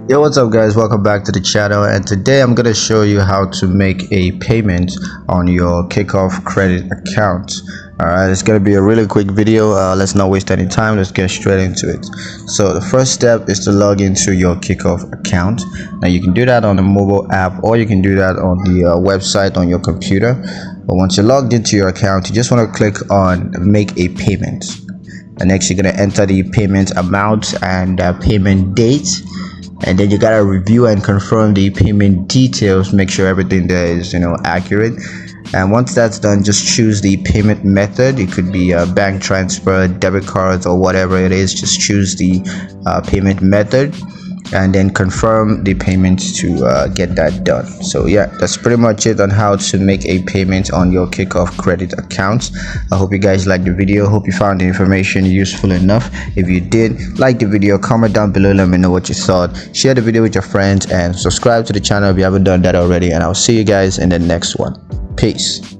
Yo, what's up guys, welcome back to the channel, and today I'm gonna show you how to make a payment on your Kikoff credit account. Alright, it's gonna be a really quick video. Let's not waste any time, let's get straight into it. So the first step is to log into your Kikoff account. Now you can do that on the mobile app, or you can do that on the website on your computer. But once you're logged into your account, you just want to click on make a payment, and next you're going to enter the payment amount and payment date, and then you gotta review and confirm the payment details, make sure everything there is accurate. And once that's done, just choose the payment method. It could be a bank transfer, debit cards, or whatever it is. Just choose the payment method and then confirm the payment to get that done. So yeah, that's pretty much it on how to make a payment on your Kikoff credit account. I hope you guys liked the video. Hope you found the information useful enough. If you did, like the video, comment down below, let me know what you thought. Share the video with your friends and subscribe to the channel if you haven't done that already, and I'll see you guys in the next one. Peace.